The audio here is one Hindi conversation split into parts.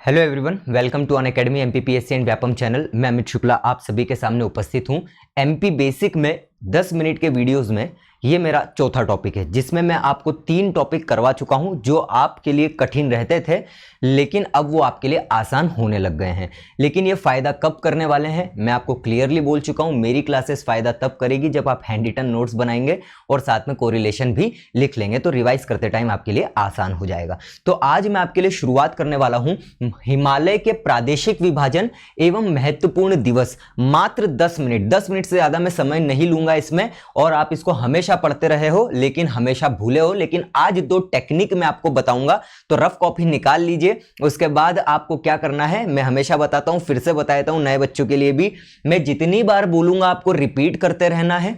Hello everyone, welcome to Unacademy MPPSC and Vyapam channel. मैं अमित शुक्ला आप सभी के सामने उपस्थित हूं। एमपी बेसिक में 10 मिनट के वीडियोस में ये मेरा चौथा टॉपिक है, जिसमें मैं आपको 3 टॉपिक करवा चुका हूं जो आपके लिए कठिन रहते थे, लेकिन अब वो आपके लिए आसान होने लग गए हैं। लेकिन ये फ़ायदा कब करने वाले हैं मैं आपको क्लियरली बोल चुका हूं। मेरी क्लासेस फ़ायदा तब करेगी जब आप हैंड रिटन नोट्स बनाएंगे और साथ में कोरिलेशन भी लिख लेंगे, तो रिवाइज करते टाइम आपके लिए आसान हो जाएगा। तो आज मैं आपके लिए शुरुआत करने वाला हूं हिमालय के प्रादेशिक विभाजन एवं महत्वपूर्ण दिवस। मात्र 10 मिनट से ज़्यादा मैं समय नहीं लूंगा इसमें, और आप इसको हमेशा पढ़ते रहे हो लेकिन हमेशा भूले हो। लेकिन आज 2 टेक्निक मैं आपको बताऊंगा, तो रफ कॉपी निकाल लीजिए। उसके बाद आपको क्या करना है मैं हमेशा बताता हूं, फिर से बता देता हूं नए बच्चों के लिए भी। मैं जितनी बार बोलूंगा आपको रिपीट करते रहना है,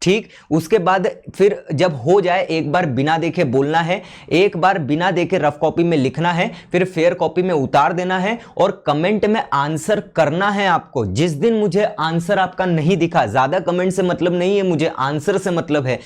ठीक। उसके बाद फिर जब हो जाए एक बार बिना देखे बोलना है, एक बार बिना देखे रफ कॉपी में लिखना है, फिर फेयर कॉपी में उतार देना है और कमेंट में आंसर करना है आपको। जिस दिन मुझे आंसर आपका नहीं दिखा, ज्यादा कमेंट से मतलब नहीं है, मुझे आंसर से मतलब है।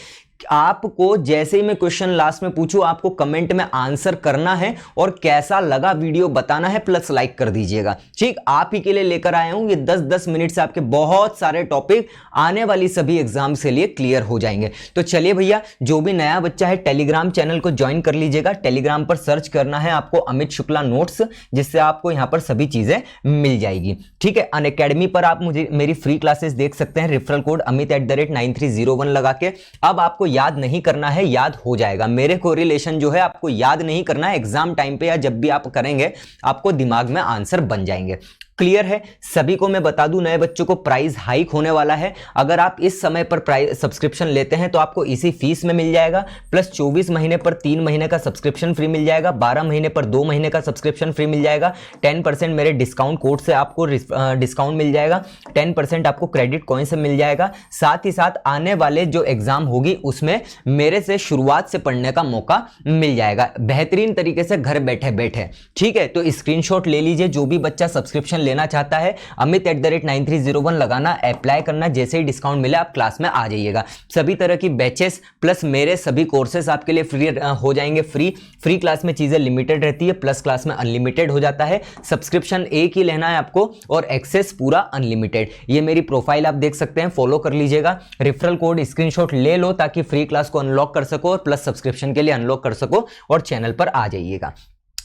आपको जैसे ही मैं क्वेश्चन लास्ट में पूछूं, आपको कमेंट में आंसर करना है और कैसा लगा वीडियो बताना है, प्लस लाइक कर दीजिएगा, ठीक। आप ही के लिए लेकर आया हूं ये 10-10 मिनट से आपके बहुत सारे टॉपिक आने वाली सभी एग्जाम्स के लिए क्लियर हो जाएंगे। तो चलिए भैया, जो भी नया बच्चा है टेलीग्राम चैनल को ज्वाइन कर लीजिएगा। टेलीग्राम पर सर्च करना है आपको अमित शुक्ला नोट्स, जिससे आपको यहां पर सभी चीजें मिल जाएगी, ठीक है। अनअकैडमी पर आप मुझे मेरी फ्री क्लासेस देख सकते हैं, रेफरल कोड amit@9301 लगा के। अब आपको याद नहीं करना है, याद हो जाएगा। मेरे कोरिलेशन जो है आपको याद नहीं करना है, एग्जाम टाइम पे या जब भी आप करेंगे आपको दिमाग में आंसर बन जाएंगे। क्लियर है सभी को। मैं बता दूं नए बच्चों को प्राइस हाइक होने वाला है। अगर आप इस समय पर प्राइस सब्सक्रिप्शन लेते हैं तो आपको इसी फीस में मिल जाएगा, प्लस 24 महीने पर 3 महीने का सब्सक्रिप्शन फ्री मिल जाएगा, 12 महीने पर 2 महीने का सब्सक्रिप्शन फ्री मिल जाएगा, 10% मेरे डिस्काउंट कोड से आपको डिस्काउंट मिल जाएगा, 10% आपको क्रेडिट कॉइन से मिल जाएगा। साथ ही साथ आने वाले जो एग्जाम होगी उसमें मेरे से शुरुआत से पढ़ने का मौका मिल जाएगा, बेहतरीन तरीके से घर बैठे बैठे, ठीक है। तो स्क्रीनशॉट ले लीजिए, जो भी बच्चा सब्सक्रिप्शन लेना चाहता है amit@9301 लगाना, अप्लाई करना। जैसे ही डिस्काउंट मिले आप क्लास में आ जाइएगा। सभी तरह की बैचेस प्लस मेरे सभी कोर्सेस आपके लिए फ्री हो जाएंगे। फ्री क्लास में चीजें लिमिटेड रहती है, प्लस क्लास में अनलिमिटेड हो जाता है। सब्सक्रिप्शन एक ही लेना है आपको और एक्सेस पूरा अनलिमिटेड। ये मेरी प्रोफाइल आप देख सकते हैं, फॉलो कर लीजिएगा। रेफरल कोड स्क्रीनशॉट ले लो ताकि फ्री क्लास को अनलॉक कर सको और प्लस सब्सक्रिप्शन के लिए अनलॉक कर सको और चैनल पर आ जाइएगा।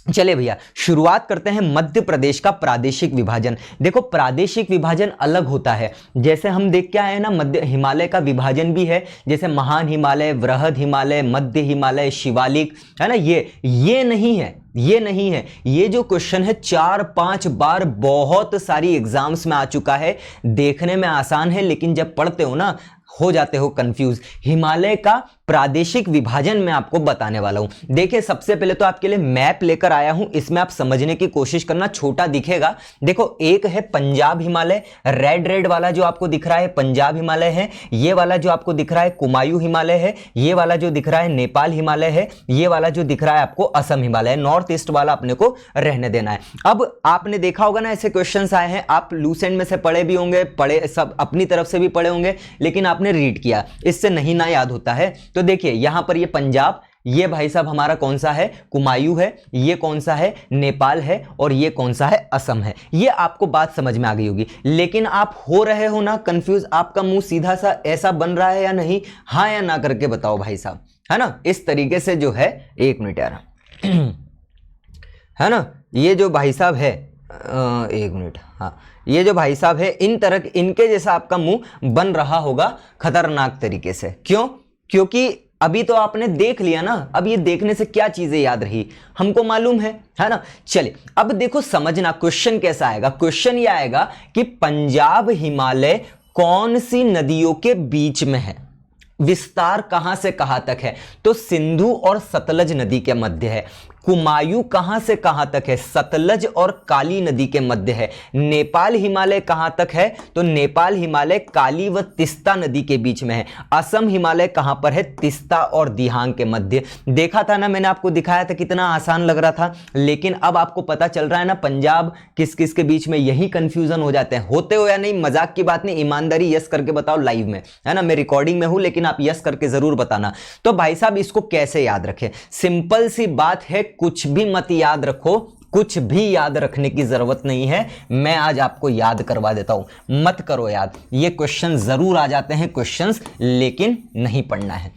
चलिए भैया, शुरुआत करते हैं मध्य प्रदेश का प्रादेशिक विभाजन। देखो प्रादेशिक विभाजन अलग होता है, जैसे हम देख के आए हैं ना, मध्य हिमालय का विभाजन भी है, जैसे महान हिमालय, वृहद हिमालय, मध्य हिमालय, शिवालिक, है ना। ये नहीं है, ये नहीं है। ये जो क्वेश्चन है 4-5 बार बहुत सारी एग्जाम्स में आ चुका है। देखने में आसान है लेकिन जब पढ़ते हो ना हो जाते हो कंफ्यूज। हिमालय का प्रादेशिक विभाजन मैं आपको बताने वाला हूं। देखिए सबसे पहले तो आपके लिए मैप लेकर आया हूं, इसमें आप समझने की कोशिश करना, छोटा दिखेगा। देखो एक है पंजाब हिमालय, रेड वाला जो आपको दिख रहा है पंजाब हिमालय है, ये वाला जो आपको दिख रहा है कुमायूं हिमालय है, ये वाला जो दिख रहा है नेपाल हिमालय है, ये वाला जो दिख रहा है आपको असम हिमालय है। नॉर्थ ईस्ट वाला अपने को रहने देना है। अब आपने देखा होगा ना ऐसे क्वेश्चंस आए हैं, आप लूसेंट में से पढ़े भी होंगे, पढ़े सब अपनी तरफ से भी पढ़े होंगे, लेकिन आपने रीड किया, इससे नहीं ना याद होता है। तो देखिए यहां पर ये पंजाब, ये भाई साहब हमारा कौन सा है, कुमायूं है, ये कौन सा है, नेपाल है, और ये कौन सा है, असम है। ये आपको बात समझ में आ गई होगी। लेकिन आप हो रहे हो ना कंफ्यूज, आपका मुंह सीधा सा ऐसा बन रहा है या नहीं, हाँ या ना करके बताओ भाई साहब, है ना। इस तरीके से जो है, एक मिनट यार, है ना, ये जो भाई साहब है, एक मिनट, हाँ, ये जो भाई साहब है इनके जैसा आपका मुंह बन रहा होगा खतरनाक तरीके से। क्यों? क्योंकि अभी तो आपने देख लिया ना, अब ये देखने से क्या चीजें याद रही हमको मालूम है ना। चलिए अब देखो समझना क्वेश्चन कैसा आएगा। क्वेश्चन ये आएगा कि पंजाब हिमालय कौन सी नदियों के बीच में है, विस्तार कहां से कहां तक है, तो सिंधु और सतलज नदी के मध्य है। कुमायूं कहां से कहां तक है, सतलज और काली नदी के मध्य है। नेपाल हिमालय कहां तक है, तो नेपाल हिमालय काली व तिस्ता नदी के बीच में है। असम हिमालय कहां पर है, तिस्ता और दिहांग के मध्य। देखा था ना, मैंने आपको दिखाया था, कितना आसान लग रहा था। लेकिन अब आपको पता चल रहा है ना पंजाब किस किस के बीच में, यही कंफ्यूजन हो जाते हैं। होते हो या नहीं, मजाक की बात नहीं, ईमानदारी यस करके बताओ लाइव में, है ना। मैं रिकॉर्डिंग में हूं लेकिन आप यस करके जरूर बताना। तो भाई साहब इसको कैसे याद रखें, सिंपल सी बात है, कुछ भी मत याद रखो, कुछ भी याद रखने की जरूरत नहीं है, मैं आज आपको याद करवा देता हूं। मत करो याद, ये क्वेश्चन जरूर आ जाते हैं क्वेश्चंस, लेकिन नहीं पढ़ना है,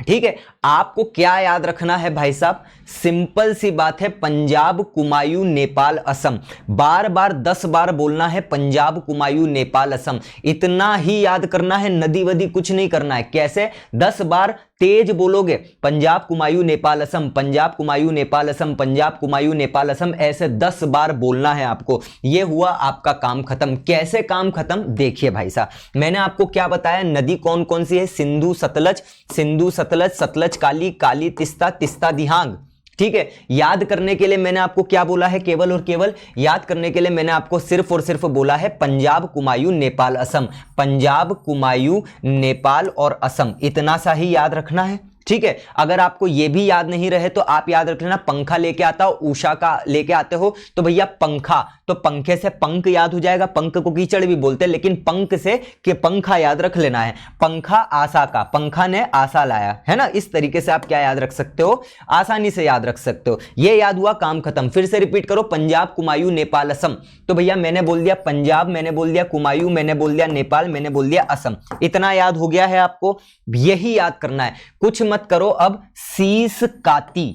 ठीक है। आपको क्या याद रखना है भाई साहब, सिंपल सी बात है, पंजाब, कुमायूं, नेपाल, असम। बार बार 10 बार बोलना है, पंजाब, कुमायूं, नेपाल, असम, इतना ही याद करना है, नदी वदी कुछ नहीं करना है। कैसे? 10 बार तेज बोलोगे, पंजाब, कुमायूं, नेपाल, असम, पंजाब, कुमायूं, नेपाल, असम, पंजाब, कुमायूं, नेपाल, असम, ऐसे 10 बार बोलना है आपको। यह हुआ आपका काम खत्म। कैसे काम खत्म? देखिए भाई साहब, मैंने आपको क्या बताया, नदी कौन कौन सी है, सिंधु सतलज, सिंधु सतलज, सतलज काली, काली तिस्ता, तिस्ता दिहांग, ठीक है। याद करने के लिए मैंने आपको क्या बोला है, केवल और केवल याद करने के लिए मैंने आपको सिर्फ और सिर्फ बोला है पंजाब, कुमायूं, नेपाल, असम, पंजाब, कुमायूं, नेपाल और असम, इतना सा ही याद रखना है, ठीक है। अगर आपको यह भी याद नहीं रहे तो आप याद रख लेना, पंखा लेके आता हो, उषा का लेके आते हो तो भैया पंखा, तो पंखे से पंख याद हो जाएगा, पंख को कीचड़ भी बोलते हैं, लेकिन पंख से कि पंखा याद रख लेना है। पंखा आशा का, पंखा ने आशा लाया, है ना। इस तरीके से आप क्या याद रख सकते हो, आसानी से याद रख सकते हो। यह याद हुआ, काम खत्म। फिर से रिपीट करो, पंजाब, कुमायूं, नेपाल, असम, तो भैया मैंने बोल दिया पंजाब, मैंने बोल दिया कुमायूं, मैंने बोल दिया नेपाल, मैंने बोल दिया असम, इतना याद हो गया है आपको, यही याद करना है, कुछ मत करो। अब शीश काती,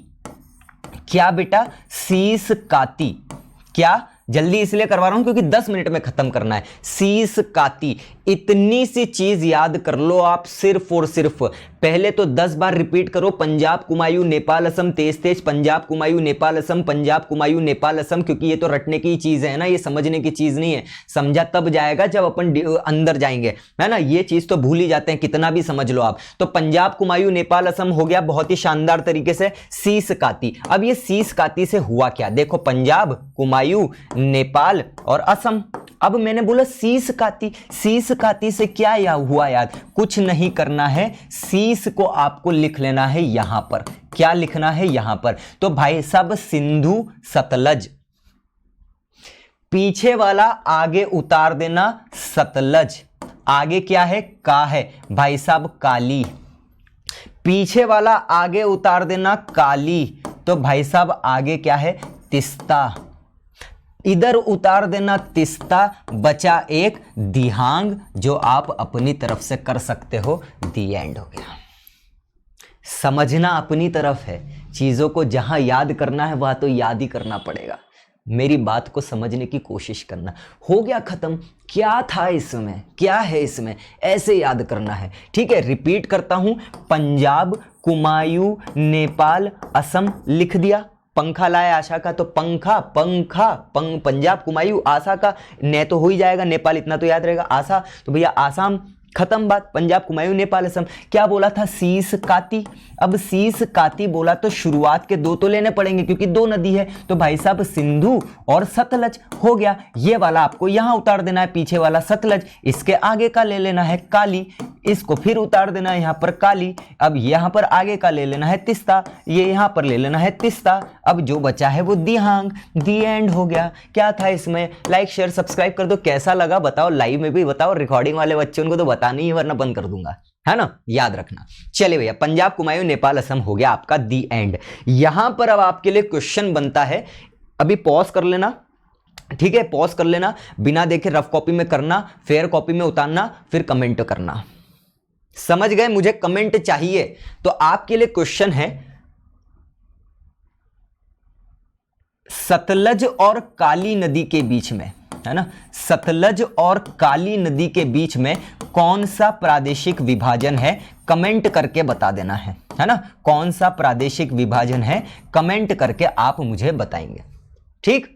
क्या बेटा, शीश काती, क्या, जल्दी इसलिए करवा रहा हूं क्योंकि 10 मिनट में खत्म करना है। शीश काती, इतनी सी चीज याद कर लो आप, सिर्फ और सिर्फ। पहले तो 10 बार रिपीट करो, पंजाब, कुमायूं, नेपाल, असम, तेज तेज, पंजाब, कुमायूं, नेपाल, असम, पंजाब, कुमायूं, नेपाल, असम, क्योंकि ये तो रटने की चीज है ना, ये समझने की चीज नहीं है। समझा तब जाएगा जब अपन अंदर जाएंगे, है ना। ये चीज तो भूल ही जाते हैं, कितना भी समझ लो आप। तो पंजाब, कुमायूं, नेपाल, असम हो गया बहुत ही शानदार तरीके से। शीश काती, अब ये शीश काती से हुआ क्या, देखो, पंजाब, कुमायूं, नेपाल और असम। अब मैंने बोला शीश काती, शीश काती से क्या हुआ याद, कुछ नहीं करना है, शीश को आपको लिख लेना है यहां पर। क्या लिखना है यहां पर, तो भाई साहब सिंधु सतलज, पीछे वाला आगे उतार देना सतलज, आगे क्या है, का है भाई साहब काली, पीछे वाला आगे उतार देना काली, तो भाई साहब आगे क्या है, तिस्ता, इधर उतार देना तिस्ता, बचा एक दिहांग, जो आप अपनी तरफ से कर सकते हो। दी एंड हो गया। समझना अपनी तरफ है, चीजों को जहां याद करना है वहां तो याद ही करना पड़ेगा। मेरी बात को समझने की कोशिश करना। हो गया खत्म, क्या था इसमें, क्या है इसमें, ऐसे याद करना है, ठीक है। रिपीट करता हूं, पंजाब, कुमायूं, नेपाल, असम लिख दिया, पंखा लाया आशा का, तो पंखा, पंखा, पंजाब, कुमायूं, आशा का, ने तो हो ही जाएगा, नेपाल इतना तो याद रहेगा, आशा, तो भैया आसाम, खत्म बात, पंजाब, कुमायूं, नेपाल, असम। क्या बोला था, शीश काती। अब शीश काती बोला तो शुरुआत के 2 तो लेने पड़ेंगे क्योंकि 2 नदी है, तो भाई साहब सिंधु और सतलज हो गया। ये वाला आपको यहां उतार देना है, पीछे वाला सतलज, इसके आगे का ले लेना है काली, इसको फिर उतार देना है यहां पर काली। अब यहां पर आगे का ले लेना है तिस्ता, ये यहां पर ले लेना है तिस्ता। अब जो बचा है वो दिहांग, दी एंड हो गया। क्या था इसमें, लाइक शेयर सब्सक्राइब कर दो। कैसा लगा बताओ, लाइव में भी बताओ, रिकॉर्डिंग वाले बच्चों को तो बताना ही है वरना बंद कर दूंगा, है ना, याद रखना। चलिए भैया, पंजाब, कुमायूं, नेपाल, असम हो गया आपका दी एंड। यहां पर अब आपके लिए क्वेश्चन बनता है, अभी पॉज कर लेना, ठीक है, पॉज कर लेना, बिना देखे रफ कॉपी में करना, फेयर कॉपी में उतारना, फिर कमेंट करना। समझ गए, मुझे कमेंट चाहिए। तो आपके लिए क्वेश्चन है, सतलज और काली नदी के बीच में, है ना, सतलज और काली नदी के बीच में कौन सा प्रादेशिक विभाजन है, कमेंट करके बता देना है ना। कौन सा प्रादेशिक विभाजन है, कमेंट करके आप मुझे बताएंगे, ठीक।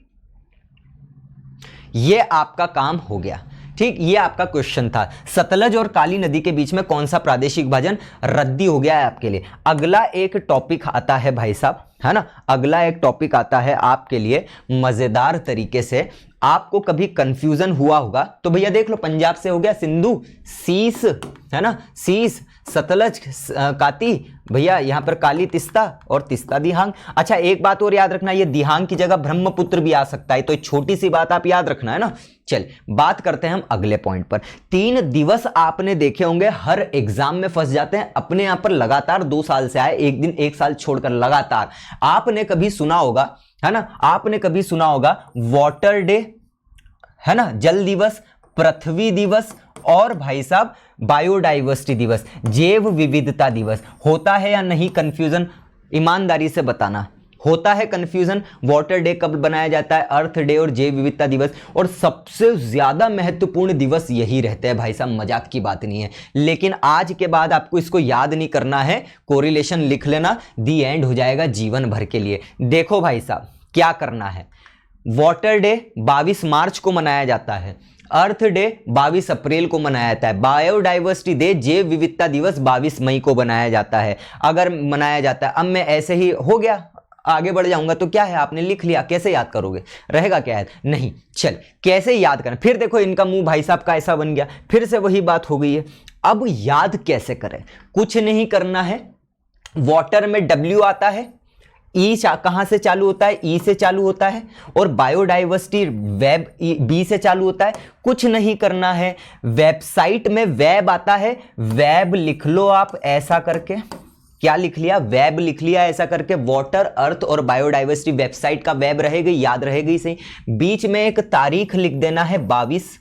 ये आपका काम हो गया, ठीक। ये आपका क्वेश्चन था, सतलज और काली नदी के बीच में कौन सा प्रादेशिक विभाजन, रद्दी हो गया है आपके लिए। अगला एक टॉपिक आता है भाई साहब, है ना, अगला एक टॉपिक आता है आपके लिए मजेदार तरीके से। आपको कभी कंफ्यूजन हुआ होगा तो भैया देख लो, पंजाब से हो गया सिंधु, शीश, है ना, शीश, सतलज काती, भैया यहां पर काली तिस्ता और तिस्ता दिहांग। अच्छा एक बात और याद रखना, ये दिहांग की जगह ब्रह्मपुत्र भी आ सकता है, तो एक छोटी सी बात आप याद रखना, है ना। चल बात करते हैं हम अगले पॉइंट पर। 3 दिवस आपने देखे होंगे, हर एग्जाम में फंस जाते हैं अपने यहां पर, लगातार 2 साल से आए, एक दिन 1 साल छोड़कर लगातार। आपने कभी सुना होगा है ना। आपने कभी सुना होगा वाटर डे, है ना, जल दिवस, पृथ्वी दिवस और भाई साहब बायोडाइवर्सिटी दिवस, जैव विविधता दिवस। होता है या नहीं कंफ्यूजन, ईमानदारी से बताना, होता है कंफ्यूजन। वाटर डे कब बनाया जाता है, अर्थ डे और जैव विविधता दिवस, और सबसे ज्यादा महत्वपूर्ण दिवस यही रहते हैं भाई साहब, मजाक की बात नहीं है। लेकिन आज के बाद आपको इसको याद नहीं करना है, कोरिलेशन लिख लेना, दी एंड हो जाएगा जीवन भर के लिए। देखो भाई साहब क्या करना है, वाटर डे 22 मार्च को मनाया जाता है, अर्थ डे 22 अप्रैल को मनाया जाता है, बायोडाइवर्सिटी डे जैव विविधता दिवस 22 मई को बनाया जाता है। अगर मनाया जाता है, अब मैं ऐसे ही हो गया आगे बढ़ जाऊंगा तो क्या है, आपने लिख लिया, कैसे याद करोगे, रहेगा क्या याद, नहीं। चल कैसे याद करें, फिर देखो इनका मुंह भाई साहब का ऐसा बन गया, फिर से वही बात हो गई है। अब याद कैसे करें, कुछ नहीं करना है, वाटर में W आता है, ई कहां से चालू होता है, ई से चालू होता है, और बायोडाइवर्सिटी वेब बी से चालू होता है। कुछ नहीं करना है, वेबसाइट में वेब आता है, वेब लिख लो आप ऐसा करके, क्या लिख लिया, वेब लिख लिया ऐसा करके, वाटर अर्थ और बायोडाइवर्सिटी वेबसाइट का वेब रहेगी, याद रहेगी सही। बीच में एक तारीख लिख देना है 22,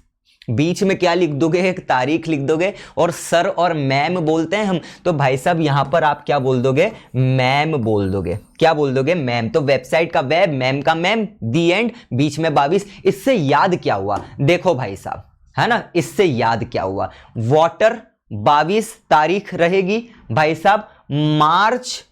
बीच में क्या लिख दोगे, एक तारीख लिख दोगे, और सर और मैम बोलते हैं हम, तो भाई साहब यहां पर आप क्या बोल दोगे, मैम बोल दोगे, क्या बोल दोगे, मैम। तो वेबसाइट का वेब, मैम का मैम, दी एंड, बीच में 22। इससे याद क्या हुआ, देखो भाई साहब, है ना, इससे याद क्या हुआ, वाटर 22 तारीख रहेगी भाई साहब, मार्च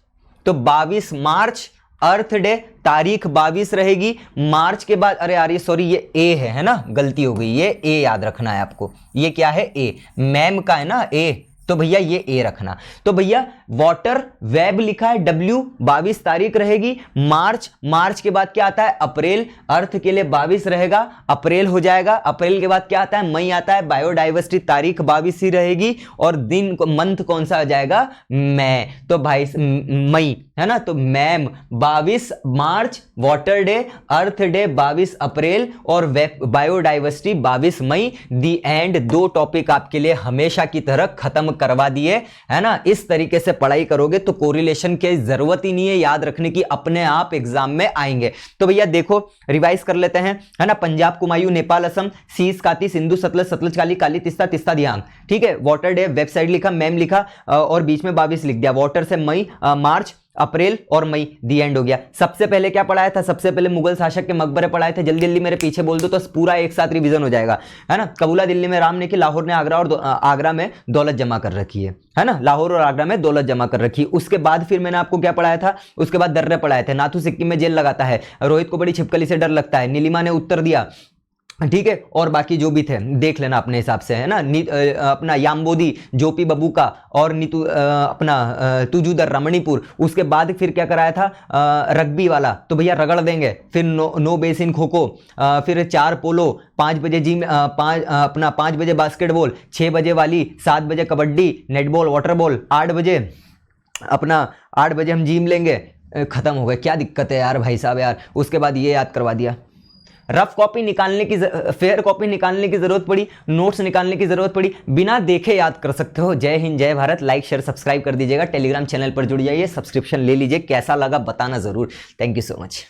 तो 22 मार्च, अर्थ डे तारीख 22 रहेगी, मार्च के बाद, अरे यार ये सॉरी ये ए है ना, गलती हो गई, ये ए याद रखना है आपको, ये क्या है, ए, मैम का है ना ए, तो भैया ये ए रखना। तो भैया वाटर वेब लिखा है, W 22 तारीख रहेगी, मार्च, मार्च के बाद क्या आता है, अप्रैल, अर्थ के लिए 22 रहेगा, अप्रैल हो जाएगा, अप्रैल के बाद क्या आता है, मई आता है, बायोडाइवर्सिटी तारीख 22 ही रहेगी, और दिन मंथ कौन सा आ जाएगा, मई, तो भाई मई, है ना, तो ma'am 22 March, water day, earth day 22 April, और biodiversity 22 May, the end. 2 topic आपके लिए हमेशा की तरह खत्म करवा दिए, है ना। इस तरीके से पढ़ाई करोगे तो कोरिलेशन की जरूरत ही नहीं है याद रखने की, अपने आप एग्जाम में आएंगे। तो भैया देखो रिवाइज कर लेते हैं, है ना। पंजाब, कुमायूं, नेपाल, असम, शीश, काती, सिंधु, सतलज, सतलज, काली, काली, तिस्ता, तिस्ता, दियांग, ठीक है। वाटर डे वेबसाइट लिखा, मैम लिखा, और बीच में 22 लिख दिया। वाटर से मई, मार्च, अप्रैल और मई, दी एंड हो गया। सबसे पहले क्या पढ़ाया था, सबसे पहले मुगल शासक के मकबरे पढ़ाए थे, जल्दी जल्दी मेरे पीछे बोल दो तो पूरा एक साथ रिवीजन हो जाएगा, है ना। कबूला दिल्ली में राम ने की, लाहौर ने आगरा, और आगरा में दौलत जमा कर रखी है ना, लाहौर और आगरा में दौलत जमा कर रखी। उसके बाद फिर मैंने आपको क्या पढ़ाया था, उसके बाद दर्रे पढ़ाए थे। नाथू सिक्किम में जेल लगाता है, रोहित को बड़ी छिपकली से डर लगता है, नीलिमा ने उत्तर दिया, ठीक है, और बाकी जो भी थे देख लेना अपने हिसाब से, है ना। अपना याम्बोदी, जोपी बबू का, और नीतू अपना तुजुदर रमणीपुर। उसके बाद फिर क्या कराया था, रग्बी वाला, तो भैया रगड़ देंगे। फिर नो बेसिन खो खो, फिर 4 पोलो, 5 बजे जिम, 5 बजे बास्केटबॉल, 6 बजे वाली, 7 बजे कबड्डी, नेटबॉल, वाटर बॉल, 8 बजे अपना 8 बजे हम जिम लेंगे। खत्म हो गए, क्या दिक्कत है यार भाई साहब यार। उसके बाद ये याद करवा दिया। रफ कॉपी निकालने की, फेयर कॉपी निकालने की जरूरत पड़ी, नोट्स निकालने की जरूरत पड़ी, बिना देखे याद कर सकते हो। जय हिंद, जय भारत। लाइक शेयर सब्सक्राइब कर दीजिएगा, टेलीग्राम चैनल पर जुड़ जाइए, सब्सक्रिप्शन ले लीजिए। कैसा लगा बताना जरूर। Thank you so much.